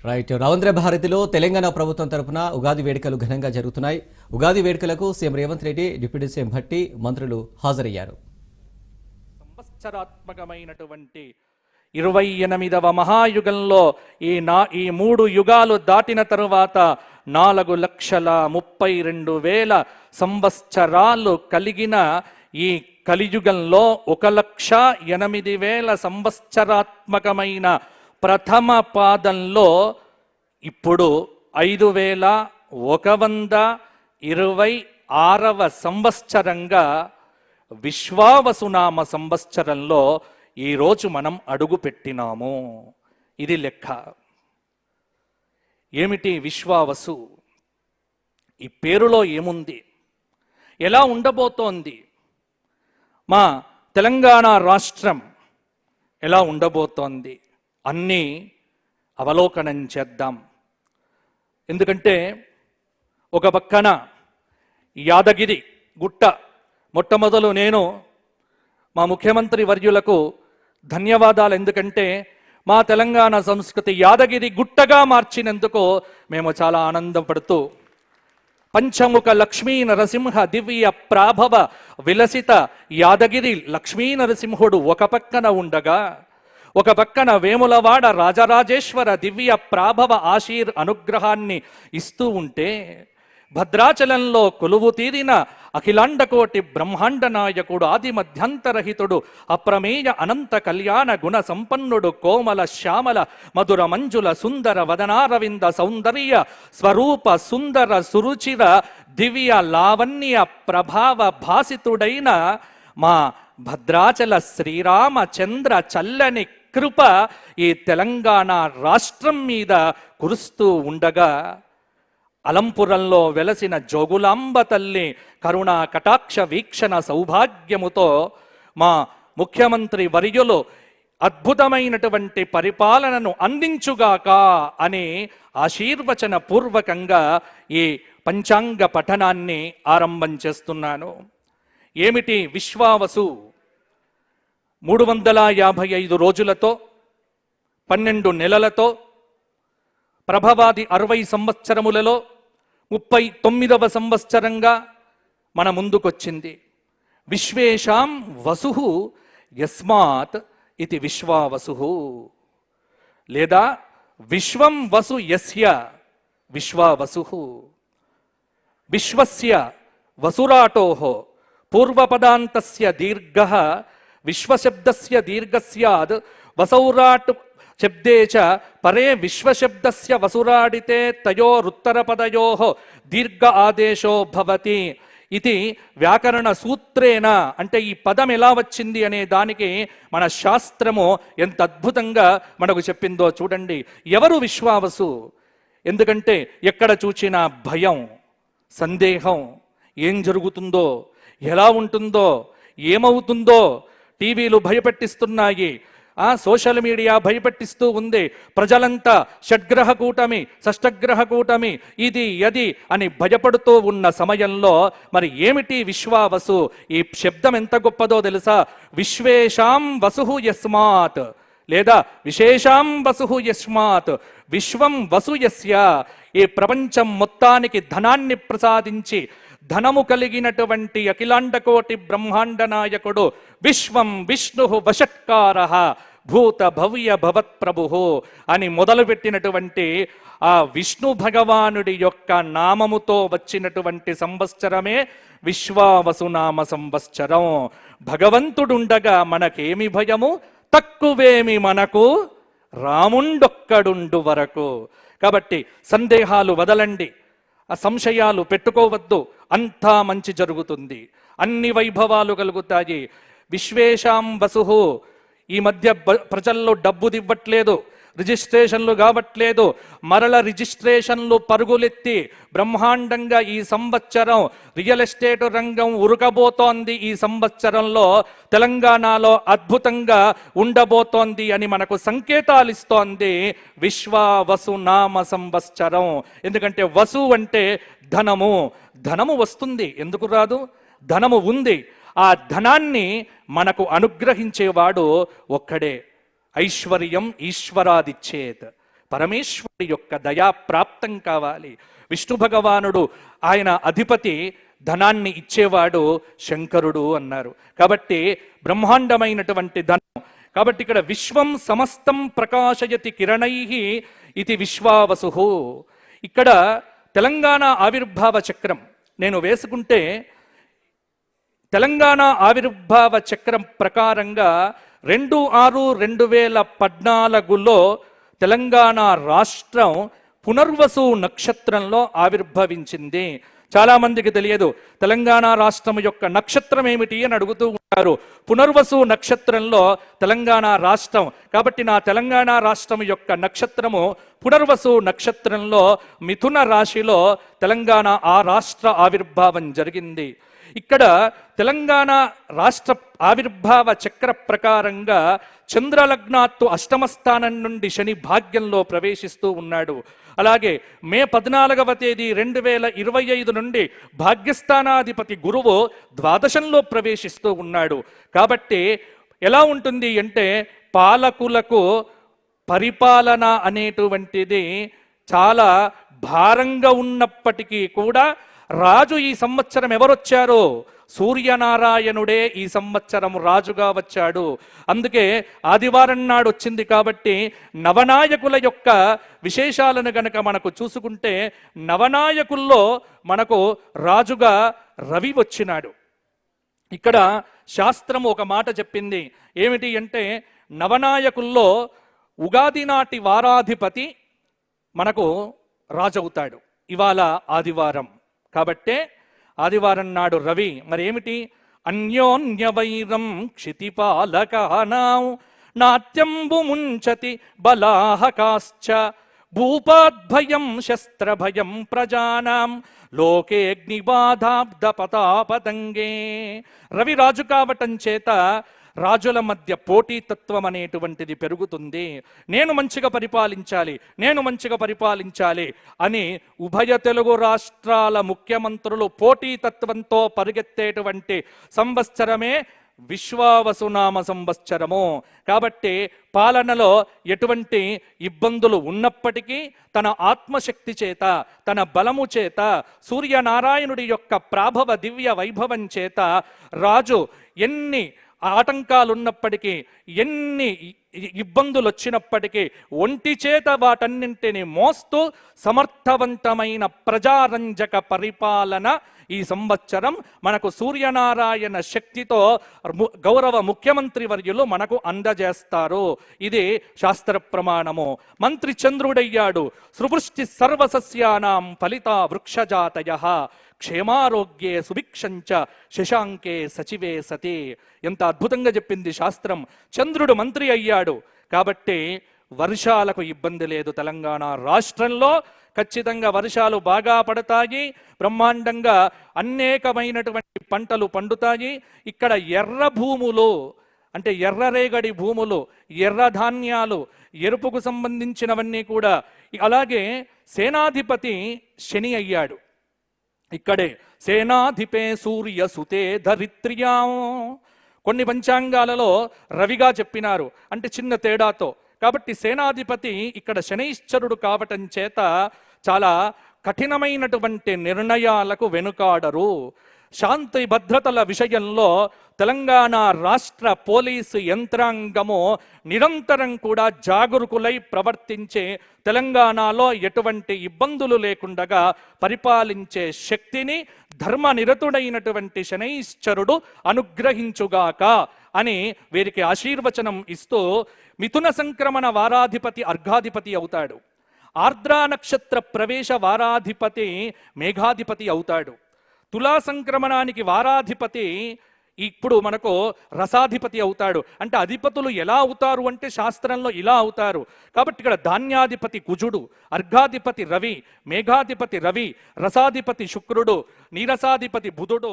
Right. Ravindra భారతిలో తెలంగాణ ప్రభుత్వం తరపున ఉగాది వేడుకలు ఘనంగా జరుగుతున్నాయి. ఉగాది వేడుకలకు CM Revanth Reddy, deputy CM Bhatti, మంత్రులు హాజరయ్యారు. సంవత్సరాత్మకమైనటువంటి 28వ మహాయుగంలో ఈ 3 యుగాలు దాటిన తరువాత 4,32,000 సంవత్సరాలు కలిగిన ఈ కలియుగంలో 1,08,000 సంవత్సరాత్మకమైన ప్రథమ పాదంలో ఇప్పుడు 5,126వ సంవత్సరంగా విశ్వావసునామ సంవత్సరంలో ఈరోజు మనం అడుగు పెట్టినాము. ఇది లెక్క. ఏమిటి విశ్వావసు? ఈ పేరులో ఏముంది? ఎలా ఉండబోతోంది? మా తెలంగాణ రాష్ట్రం ఎలా ఉండబోతోంది అన్నీ అవలోకనం చేద్దాం. ఎందుకంటే ఒక పక్కన యాదగిరి గుట్ట మొట్టమొదలు నేను మా ముఖ్యమంత్రి వర్యులకు ధన్యవాదాలు. ఎందుకంటే మా తెలంగాణ సంస్కృతి యాదగిరి గుట్టగా మార్చినందుకు మేము చాలా ఆనందపడుతూ పంచముఖ లక్ష్మీ నరసింహ దివ్య ప్రాభవ విలసిత యాదగిరి లక్ష్మీ నరసింహుడు ఒక పక్కన ఉండగా, ఒక పక్కన వేములవాడ రాజరాజేశ్వర దివ్య ప్రాభవ ఆశీర్ అనుగ్రహాన్ని ఇస్తూ ఉంటే, భద్రాచలంలో కొలువు తీరిన అఖిలాండకోటి బ్రహ్మాండ నాయకుడు ఆది మధ్యంతరహితుడు అప్రమేయ అనంత కళ్యాణ గుణ సంపన్నుడు కోమల శ్యామల మధుర మంజుల సుందర వదనారవింద సౌందర్య స్వరూప సుందర సురుచిర దివ్య లావణ్య ప్రభావ భాసితుడైన మా భద్రాచల శ్రీరామచంద్ర చల్లని కృప ఈ తెలంగాణ రాష్ట్రం మీద కురుస్తూ ఉండగా, అలంపురంలో వెలసిన జోగులాంబ తల్లి కరుణా కటాక్ష వీక్షణ సౌభాగ్యముతో మా ముఖ్యమంత్రి వర్యులు అద్భుతమైనటువంటి పరిపాలనను అందించుగాక అని ఆశీర్వచన పూర్వకంగా ఈ పంచాంగ పఠనాన్ని ఆరంభం చేస్తున్నాను. ఏమిటి విశ్వావసు? 355 రోజులతో 12 నెలలతో ప్రభవాది 60 సంవత్సరములలో 39వ సంవత్సరంగా మన ముందుకొచ్చింది. విశ్వేషాం వసు యస్మాత్ ఇది విశ్వావసు, లేదా విశ్వం వసు యస్య విశ్వావసు. విశ్వస్య వసురాటోః పూర్వపదాంతస్య దీర్ఘః విశ్వశబ్దస్య దీర్ఘస్యాద్ వసౌరాట్ శబ్దే చ పరే విశ్వశబ్దస్య వసురాడితే తయోరుత్తరపదయోః దీర్ఘ ఆదేశో భవతి ఇది వ్యాకరణ సూత్రేణ. అంటే ఈ పదం ఎలా వచ్చింది అనే దానికి మన శాస్త్రము ఎంత అద్భుతంగా మనకు చెప్పిందో చూడండి. ఎవరు విశ్వావసు? ఎందుకంటే ఎక్కడ చూచినా భయం, సందేహం, ఏం జరుగుతుందో, ఎలా ఉంటుందో, ఏమవుతుందో, టీవీలు భయపెట్టిస్తున్నాయి, సోషల్ మీడియా భయపెట్టిస్తూ ఉంది. ప్రజలంతా షడ్గ్రహ కూటమి, షష్టగ్రహ కూటమి, ఇది అది అని భయపడుతూ ఉన్న సమయంలో మరి ఏమిటి విశ్వావసు? ఈ శబ్దం ఎంత గొప్పదో తెలుసా? విశ్వేషాం వసు యస్మాత్, లేదా విశేషాం వసు యస్మాత్ విశ్వం వసు యస్య. ఈ ప్రపంచం మొత్తానికి ధనాన్ని ప్రసాదించి ధనము కలిగినటువంటి అఖిలాండకోటి బ్రహ్మాండ నాయకుడు విశ్వం విష్ణు వషట్కార భూత భవ్య భవత్ ప్రభు అని మొదలుపెట్టినటువంటి ఆ విష్ణు భగవానుడి యొక్క నామముతో వచ్చినటువంటి సంవత్సరమే విశ్వావసునామ సంవత్సరం. భగవంతుడుండగా మనకేమి భయము? తక్కువేమి మనకు రాముండొక్కడుండు వరకు. కాబట్టి సందేహాలు వదలండి, ఆ సంశయాలు పెట్టుకోవద్దు. అంతా మంచి జరుగుతుంది, అన్ని వైభవాలు కలుగుతాయి. విశ్వేషాం వసు. ఈ మధ్య ప్రజల్లో డబ్బు దివ్వట్లేదు, రిజిస్ట్రేషన్లు కావట్లేదు. మరల రిజిస్ట్రేషన్లు పరుగులెత్తి బ్రహ్మాండంగా ఈ సంవత్సరం రియల్ ఎస్టేట్ రంగం ఉరకబోతోంది. ఈ సంవత్సరంలో తెలంగాణలో అద్భుతంగా ఉండబోతోంది అని మనకు సంకేతాలు ఇస్తోంది విశ్వావసు నామ సంవత్సరం. ఎందుకంటే వసు అంటే ధనము. ధనము వస్తుంది, ఎందుకు రాదు? ధనము ఉంది. ఆ ధనాన్ని మనకు అనుగ్రహించేవాడు ఒక్కడే. ఐశ్వర్యం ఈశ్వరాదిచ్చేత్, పరమేశ్వరుడి యొక్క దయా ప్రాప్తం కావాలి. విష్ణు భగవానుడు ఆయన అధిపతి, ధనాన్ని ఇచ్చేవాడు శంకరుడు అన్నారు. కాబట్టి బ్రహ్మాండమైనటువంటి ధనం. కాబట్టి ఇక్కడ విశ్వం సమస్తం ప్రకాశయతి కిరణైః ఇది విశ్వావసు. ఇక్కడ తెలంగాణ ఆవిర్భావ చక్రం నేను వేసుకుంటే తెలంగాణ ఆవిర్భావ చక్రం ప్రకారంగా 2/6/2014లో తెలంగాణ రాష్ట్రం పునర్వసు నక్షత్రంలో ఆవిర్భవించింది. చాలా మందికి తెలియదు తెలంగాణ రాష్ట్రం యొక్క నక్షత్రం ఏమిటి అని అడుగుతూ ఉంటారు. పునర్వసు నక్షత్రంలో తెలంగాణ రాష్ట్రం. కాబట్టి నా తెలంగాణ రాష్ట్రం యొక్క నక్షత్రము పునర్వసు నక్షత్రంలో మిథున రాశిలో తెలంగాణ ఆ రాష్ట్ర ఆవిర్భావం జరిగింది. ఇక్కడ తెలంగాణ రాష్ట్ర ఆవిర్భావ చక్ర ప్రకారంగా చంద్రలగ్నాత్తు అష్టమ స్థానం నుండి శని భాగ్యంలో ప్రవేశిస్తూ ఉన్నాడు. అలాగే మే 14వ తేదీ 2025 నుండి భాగ్యస్థానాధిపతి గురువు ద్వాదశంలో ప్రవేశిస్తూ ఉన్నాడు. కాబట్టి ఎలా ఉంటుంది అంటే పాలకులకు పరిపాలన అనేటువంటిది చాలా భారంగా ఉన్నప్పటికీ కూడా రాజు ఈ సంవత్సరం ఎవరొచ్చారో సూర్యనారాయణుడే ఈ సంవత్సరం రాజుగా వచ్చాడు. అందుకే ఆదివారం నాడు వచ్చింది. కాబట్టి నవనాయకుల యొక్క విశేషాలను గనక మనకు చూసుకుంటే నవనాయకుల్లో మనకు రాజుగా రవి వచ్చినాడు. ఇక్కడ శాస్త్రం ఒక మాట చెప్పింది ఏమిటి అంటే నవనాయకుల్లో ఉగాది నాటి వారాధిపతి మనకు రాజవుతాడు. ఇవాళ ఆదివారం కాబట్టే ఆదివారం నాడు రవి మరి ఏమిటి అన్యోన్య వైరం క్షితిపాలకానాం నాట్యంబు ముంచతి బలాహకాశ్చ భూపాద్భయం శస్త్రభయం ప్రజానాం లోకేగ్నిబాధాబ్ద పతాపతంగే. రవి రాజు కావటం చేత రాజుల మధ్య పోటీతత్వం అనేటువంటిది పెరుగుతుంది. నేను మంచిగా పరిపాలించాలి అని ఉభయ తెలుగు రాష్ట్రాల ముఖ్యమంత్రులు పోటీతత్వంతో పరిగెత్తేటువంటి సంవత్సరమే విశ్వావసునామ సంవత్సరము. కాబట్టి పాలనలో ఎటువంటి ఇబ్బందులు ఉన్నప్పటికీ తన ఆత్మశక్తి చేత తన బలము చేత సూర్యనారాయణుడి యొక్క ప్రాభవ దివ్య వైభవం చేత రాజు ఎన్ని ఆటంకాలున్నప్పటికీ ఎన్ని ఇబ్బందులు వచ్చినప్పటికీ ఒంటి చేత వాటన్నింటిని మోస్తూ సమర్థవంతమైన ప్రజారంజక పరిపాలన ఈ సంవత్సరం మనకు సూర్యనారాయణ శక్తితో గౌరవ ముఖ్యమంత్రి వర్యులు మనకు అందజేస్తారు. ఇది శాస్త్ర ప్రమాణము. మంత్రి చంద్రుడయ్యాడు. సృవృష్టి సర్వసస్యానాం ఫలిత వృక్షజాతయః క్షేమారోగ్యే సుభిక్షంచ శశాంకే సచివే సతి. ఎంత అద్భుతంగా చెప్పింది శాస్త్రం. చంద్రుడు మంత్రి అయ్యాడు కాబట్టి వర్షాలకు ఇబ్బంది లేదు. తెలంగాణ రాష్ట్రంలో ఖచ్చితంగా వర్షాలు బాగా పడతాయి. బ్రహ్మాండంగా అనేకమైనటువంటి పంటలు పండుతాయి. ఇక్కడ ఎర్ర భూములు అంటే ఎర్రరేగడి భూములు, ఎర్ర ధాన్యాలు, ఎరుపుకు సంబంధించినవన్నీ కూడా. అలాగే సేనాధిపతి శని అయ్యాడు. ఇక్కడే సేనాధిపే సూర్య సుతే ధరిత్ర్యా. కొన్ని పంచాంగాలలో రవిగా చెప్పినారు అంటే చిన్న తేడాతో. కాబట్టి సేనాధిపతి ఇక్కడ శనైశ్చరుడు కావటం చేత చాలా కఠినమైనటువంటి నిర్ణయాలకు వెనుకాడరు. శాంతి భద్రతల విషయంలో తెలంగాణ రాష్ట్ర పోలీసు యంత్రాంగము నిరంతరం కూడా జాగరూకులై ప్రవర్తించే తెలంగాణలో ఎటువంటి ఇబ్బందులు లేకుండా పరిపాలించే శక్తిని ధర్మనిరతుడైనటువంటి శనైశ్చరుడు అనుగ్రహించుగాక అని వీరికి ఆశీర్వచనం ఇస్తూ మిథున సంక్రమణ వారాధిపతి అర్ఘాధిపతి అవుతాడు. ఆర్ద్రా నక్షత్ర ప్రవేశ వారాధిపతి మేఘాధిపతి అవుతాడు. తులా సంక్రమణానికి వారాధిపతి ఇప్పుడు మనకు రసాధిపతి అవుతాడు. అంటే అధిపతులు ఎలా అవుతారు అంటే శాస్త్రంలో ఇలా అవుతారు. కాబట్టి ఇక్కడ ధాన్యాధిపతి కుజుడు, అర్ఘాధిపతి రవి, మేఘాధిపతి రవి, రసాధిపతి శుక్రుడు, నీరసాధిపతి బుధుడు,